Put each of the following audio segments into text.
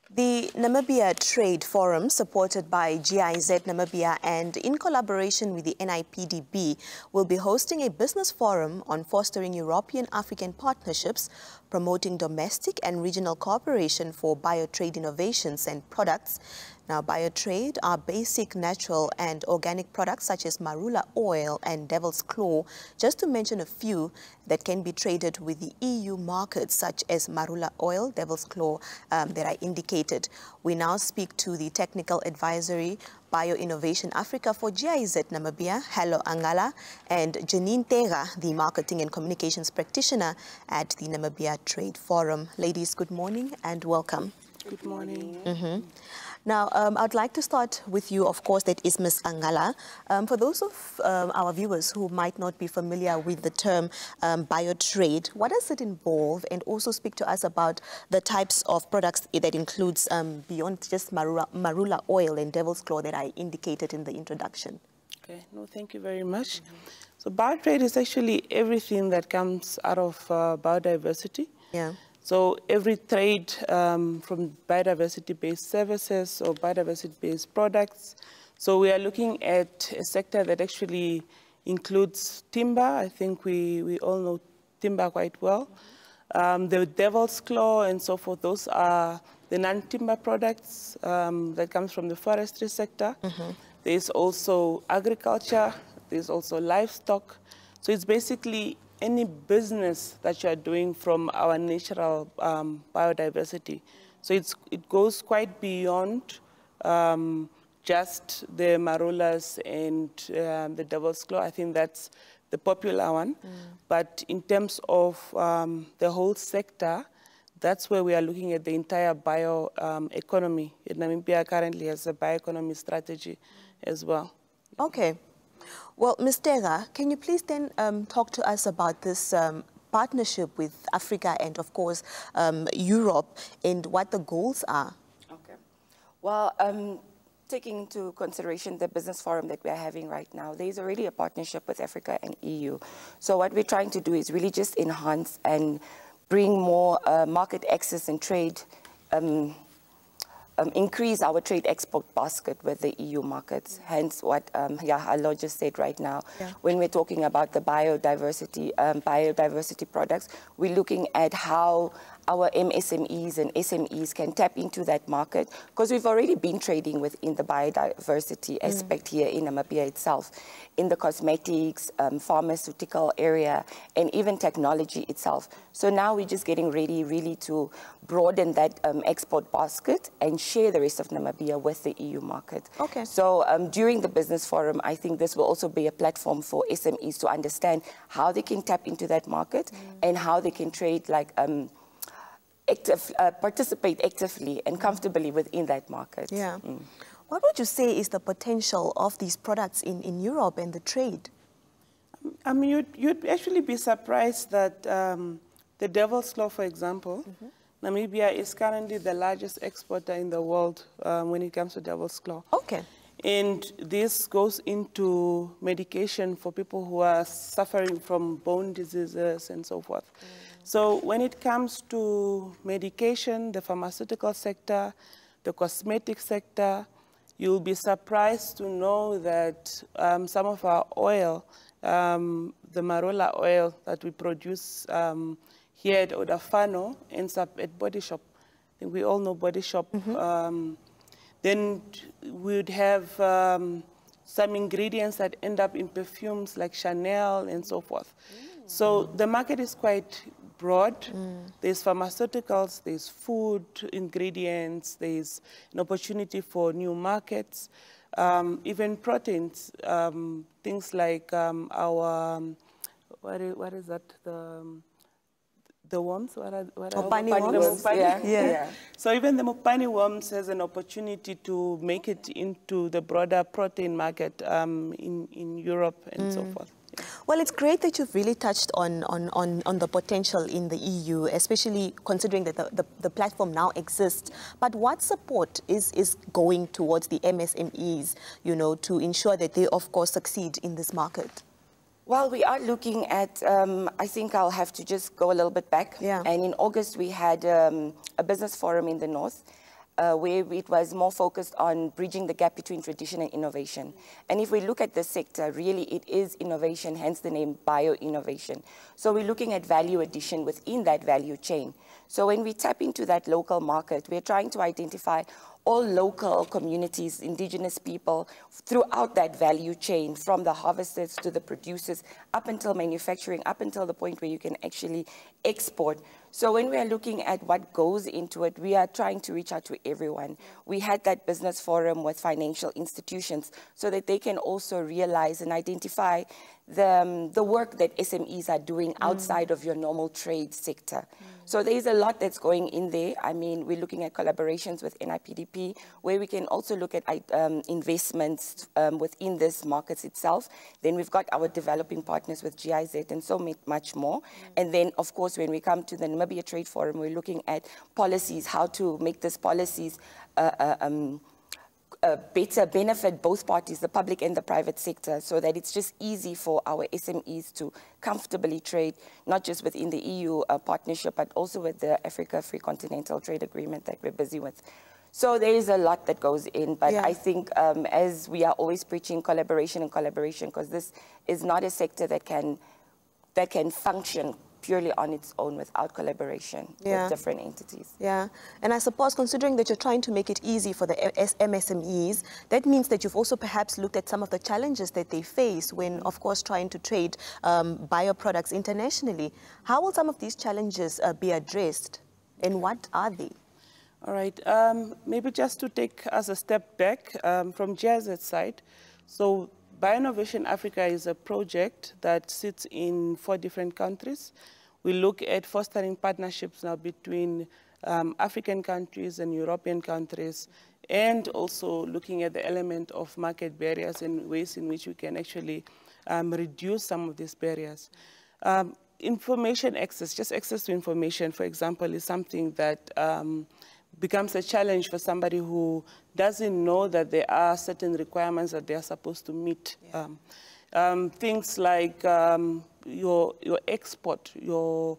The Namibia Trade Forum, supported by GIZ Namibia and in collaboration with the NIPDB, will be hosting a business forum on fostering European-African partnerships, promoting domestic and regional cooperation for biotrade innovations and products. Now, biotrade are basic natural and organic products such as marula oil and devil's claw, just to mention a few that can be traded with the EU markets, such as marula oil, devil's claw that I indicated. We now speak to the Technical Advisory Bio Innovation Africa for GIZ Namibia, Hallo Angala, and Jeanine Teega, the Marketing and Communications Practitioner at the Namibia Trade Forum. Ladies, good morning and welcome. Good morning. Now, I'd like to start with you, of course, that is Ms. Angala. For those of our viewers who might not be familiar with the term biotrade, what does it involve? And also speak to us about the types of products that includes beyond just marula oil and devil's claw that I indicated in the introduction. Okay, no, thank you very much. So biotrade is actually everything that comes out of biodiversity. Yeah. So every trade from biodiversity-based services or biodiversity-based products. So we are looking at a sector that actually includes timber. I think we all know timber quite well. The devil's claw and so forth, those are the non-timber products that comes from the forestry sector. There's also agriculture, there's also livestock. So it's basically any business that you are doing from our natural biodiversity. So it goes quite beyond just the marulas and the devil's claw. I think that's the popular one. But in terms of the whole sector, that's where we are looking at the entire bioeconomy. Namibia currently has a bioeconomy strategy as well. Okay. Well, Ms. Teega, can you please then talk to us about this partnership with Africa and, of course, Europe and what the goals are? Okay. Well, taking into consideration the business forum that we are having right now, there's already a partnership with Africa and EU. So what we're trying to do is really just enhance and bring more market access and trade, increase our trade export basket with the EU markets. Hence what Hallo just said right now. Yeah. When we're talking about the biodiversity products, we're looking at how our MSMEs and SMEs can tap into that market, because we've already been trading within the biodiversity aspect here in Namibia itself, in the cosmetics, pharmaceutical area, and even technology itself. So now we're just getting ready really to broaden that export basket and share the rest of Namibia with the EU market. Okay. So during the business forum, I think this will also be a platform for SMEs to understand how they can tap into that market and how they can trade like participate actively and comfortably within that market. Yeah. What would you say is the potential of these products in Europe and the trade? I mean, you'd actually be surprised that the devil's claw, for example, Namibia is currently the largest exporter in the world when it comes to devil's claw. Okay. And this goes into medication for people who are suffering from bone diseases and so forth. So when it comes to medication, the pharmaceutical sector, the cosmetic sector, you'll be surprised to know that some of our oil, the marula oil that we produce here at Odafano, ends up at Body Shop. I think we all know Body Shop. Then we'd have some ingredients that end up in perfumes like Chanel and so forth. So the market is quite broad. There's pharmaceuticals, there's food ingredients, there's an opportunity for new markets, even proteins, things like our, what is that, the worms? Mopani worms? Yeah. So even the Mopani worms has an opportunity to make it into the broader protein market in Europe and so forth. Yeah. Well, it's great that you've really touched on the potential in the EU, especially considering that the platform now exists. But what support is going towards the MSMEs, you know, to ensure that they, of course, succeed in this market? Well, we are looking at, I think I'll have to just go a little bit back. Yeah. And in August, we had a business forum in the north. where it was more focused on bridging the gap between tradition and innovation. And if we look at the sector, really it is innovation, hence the name bio-innovation. So we're looking at value addition within that value chain. So when we tap into that local market, we're trying to identify all local communities, indigenous people, throughout that value chain, from the harvesters to the producers, up until manufacturing, up until the point where you can actually export. So when we are looking at what goes into it, we are trying to reach out to everyone. We had that business forum with financial institutions so that they can also realize and identify the work that SMEs are doing outside of your normal trade sector. So there's a lot that's going in there. I mean, we're looking at collaborations with NIPDB, where we can also look at investments within this market itself. Then we've got our developing partners with GIZ and so much more. And then, of course, when we come to the Namibia Trade Forum, we're looking at policies, how to make these policies better benefit both parties, the public and the private sector, so that it's just easy for our SMEs to comfortably trade, not just within the EU partnership, but also with the Africa Free Continental Trade Agreement that we're busy with. So there is a lot that goes in, but I think as we are always preaching collaboration and collaboration, because this is not a sector that can function purely on its own without collaboration with different entities. Yeah, and I suppose considering that you're trying to make it easy for the MSMEs, that means that you've also perhaps looked at some of the challenges that they face when, of course, trying to trade bioproducts internationally. How will some of these challenges be addressed, and what are they? All right, maybe just to take us a step back from GIZ's side. So Bio-Innovation Africa is a project that sits in 4 different countries. We look at fostering partnerships now between African countries and European countries, and also looking at the element of market barriers and ways in which we can actually reduce some of these barriers. Information access, just access to information, for example, is something that becomes a challenge for somebody who doesn't know that there are certain requirements that they are supposed to meet. Things like your export, your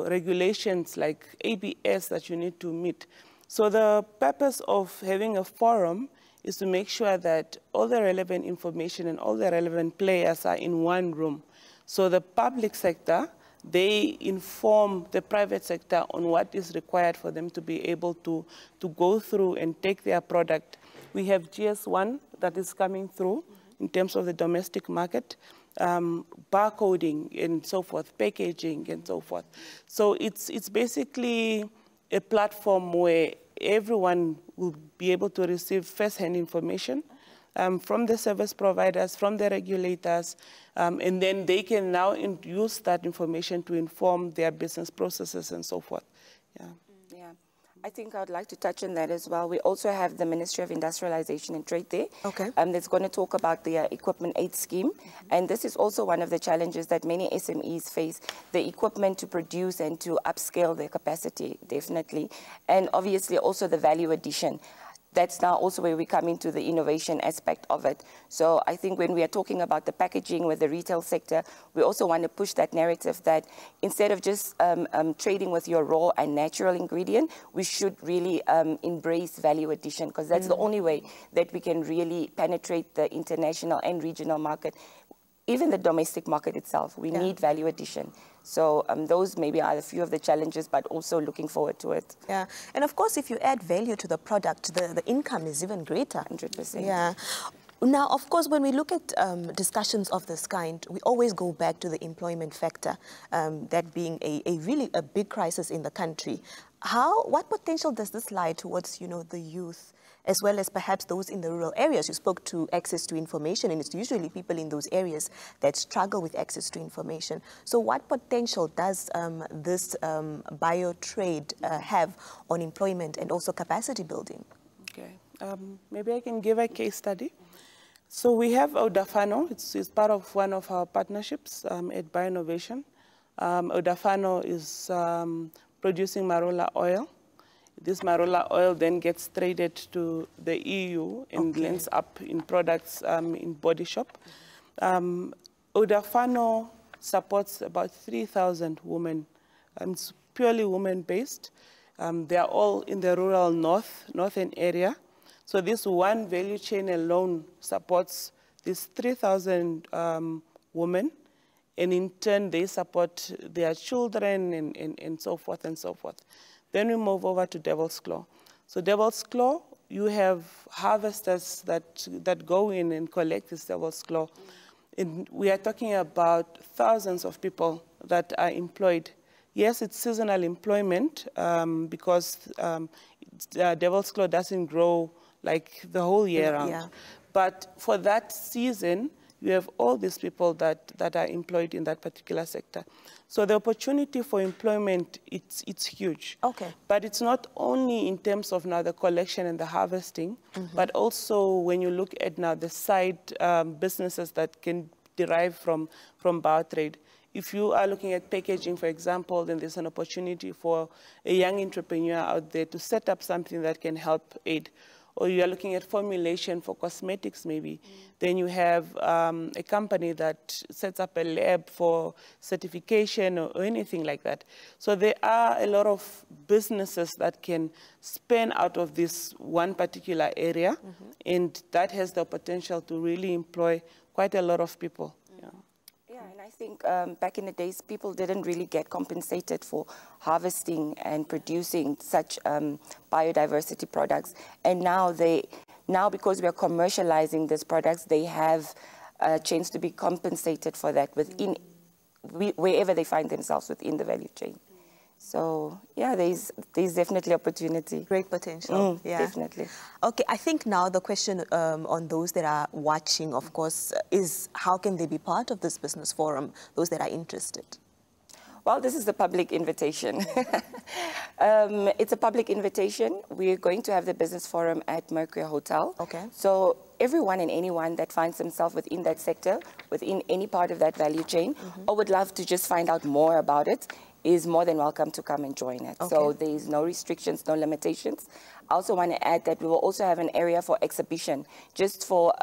regulations like ABS that you need to meet. So the purpose of having a forum is to make sure that all the relevant information and all the relevant players are in one room. So the public sector, they inform the private sector on what is required for them to be able to go through and take their product. We have GS1 that is coming through in terms of the domestic market, barcoding and so forth, packaging and so forth. So it's basically a platform where everyone will be able to receive first-hand information from the service providers, from the regulators, and then they can now use that information to inform their business processes and so forth. Yeah. I think I would like to touch on that as well. We also have the Ministry of Industrialization and Trade there. That's going to talk about the equipment aid scheme. And this is also one of the challenges that many SMEs face, the equipment to produce and to upscale their capacity, definitely. And obviously also the value addition. That's now also where we come into the innovation aspect of it. So I think when we are talking about the packaging with the retail sector, we also want to push that narrative that instead of just trading with your raw and natural ingredient, we should really embrace value addition, because that's the only way that we can really penetrate the international and regional market. Even the domestic market itself, we need value addition. So those maybe are a few of the challenges, but also looking forward to it. Yeah, and of course, if you add value to the product, the income is even greater. 100%. Yeah. Now, of course, when we look at discussions of this kind, we always go back to the employment factor, that being a really big crisis in the country. What potential does this lie towards, the youth, as well as perhaps those in the rural areas? You spoke to access to information, and it's usually people in those areas that struggle with access to information. So what potential does this bio trade have on employment and also capacity building? Okay, maybe I can give a case study. So we have Odafano. It's part of one of our partnerships at Bio-Innovation. Odafano is producing marula oil. This marula oil then gets traded to the EU and lands up in products in Body Shop. Odafano supports about 3,000 women. It's purely women-based. They are all in the rural northern area. So this one value chain alone supports these 3,000 women, and in turn they support their children and so forth and so forth. Then we move over to Devil's Claw. So Devil's Claw, you have harvesters that go in and collect this Devil's Claw. And we are talking about thousands of people that are employed. Yes, it's seasonal employment because Devil's Claw doesn't grow like the whole year round. Yeah. But for that season, you have all these people that are employed in that particular sector. So the opportunity for employment, it's huge. Okay. But it's not only in terms of now the collection and the harvesting, but also when you look at now the side businesses that can derive from biotrade. If you are looking at packaging, for example, then there's an opportunity for a young entrepreneur out there to set up something that can help aid. Or you are looking at formulation for cosmetics maybe, then you have a company that sets up a lab for certification or anything like that. So there are a lot of businesses that can span out of this one particular area, and that has the potential to really employ quite a lot of people. Yeah, and I think back in the days, people didn't really get compensated for harvesting and producing such biodiversity products. And now because we are commercializing these products, they have a chance to be compensated for that wherever they find themselves within the value chain. So yeah, there's definitely opportunity. Great potential. Yeah, definitely. Okay, I think now the question on those that are watching, of course, is how can they be part of this business forum, those that are interested? Well, this is the public invitation. It's a public invitation. We're going to have the business forum at Mercury Hotel. Okay. So everyone and anyone that finds themselves within that sector, within any part of that value chain, or would love to just find out more about it, is more than welcome to come and join it. Okay. So there's no restrictions, no limitations. I also want to add that we will also have an area for exhibition, just for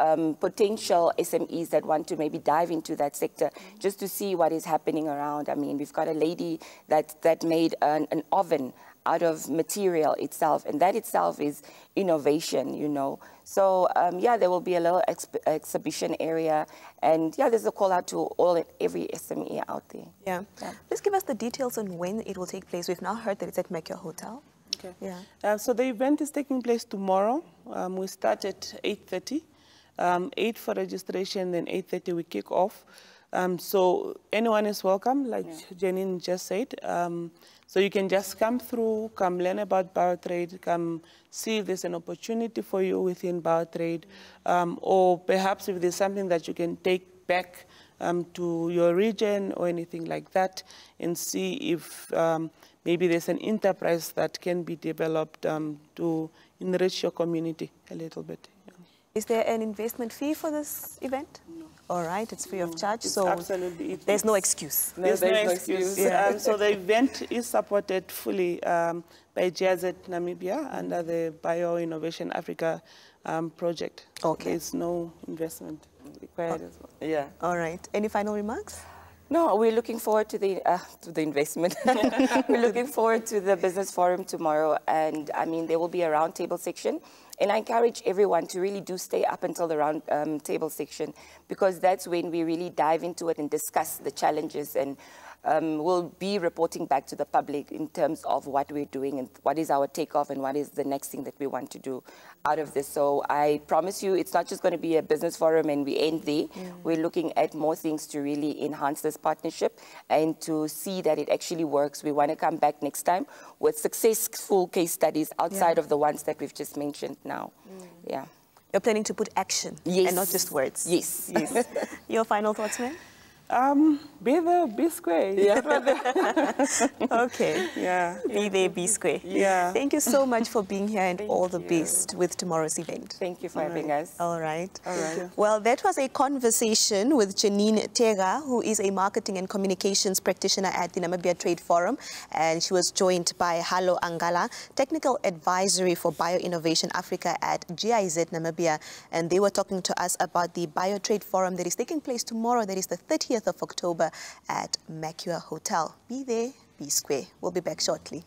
potential SMEs that want to maybe dive into that sector, just to see what is happening around. I mean, we've got a lady that made an oven out of material itself, and that itself is innovation, you know. So yeah, there will be a little exhibition area, and yeah, there's a call out to every SME out there. Yeah. Please give us the details on when it will take place. We've now heard that it's at Mercury Hotel. Okay. Yeah. So the event is taking place tomorrow. We start at 8:30, 8 for registration, then 8:30 we kick off. So anyone is welcome, like Jeanine just said. So you can just come through, come learn about biotrade, come see if there's an opportunity for you within biotrade, or perhaps if there's something that you can take back to your region or anything like that, and see if maybe there's an enterprise that can be developed to enrich your community a little bit. Is there an investment fee for this event? No. All right, it's free of charge, It's so absolutely, there's no excuse. There's no excuse. Yeah. So the event is supported fully by GIZ Namibia under the Bio Innovation Africa project. Okay. There's no investment required as well. Yeah. All right. Any final remarks? No, we're looking forward to the investment. We're looking forward to the business forum tomorrow, and I mean there will be a roundtable section. And I encourage everyone to really do stay up until the round table section, because that's when we really dive into it and discuss the challenges, and we'll be reporting back to the public in terms of what we're doing and what is our takeoff and what is the next thing that we want to do out of this. So I promise you it's not just going to be a business forum and we end there. We're looking at more things to really enhance this partnership and to see that it actually works. We want to come back next time with successful case studies outside of the ones that we've just mentioned now. Yeah. You're planning to put action and not just words. Yes. Yes. Your final thoughts, ma'am? Be there, be square. Yeah. Okay. Yeah. Be there, be square. Yeah. Thank you so much for being here, and all the best with tomorrow's event. Thank you for having us. All right. All right. Well, that was a conversation with Jeanine Teega, who is a marketing and communications practitioner at the Namibia Trade Forum, and she was joined by Hallo Angala, technical advisory for Bio-Innovation Africa at GIZ Namibia, and they were talking to us about the Bio Trade Forum that is taking place tomorrow. That is the 30th of October at Mercury Hotel. Be there, be square. We'll be back shortly.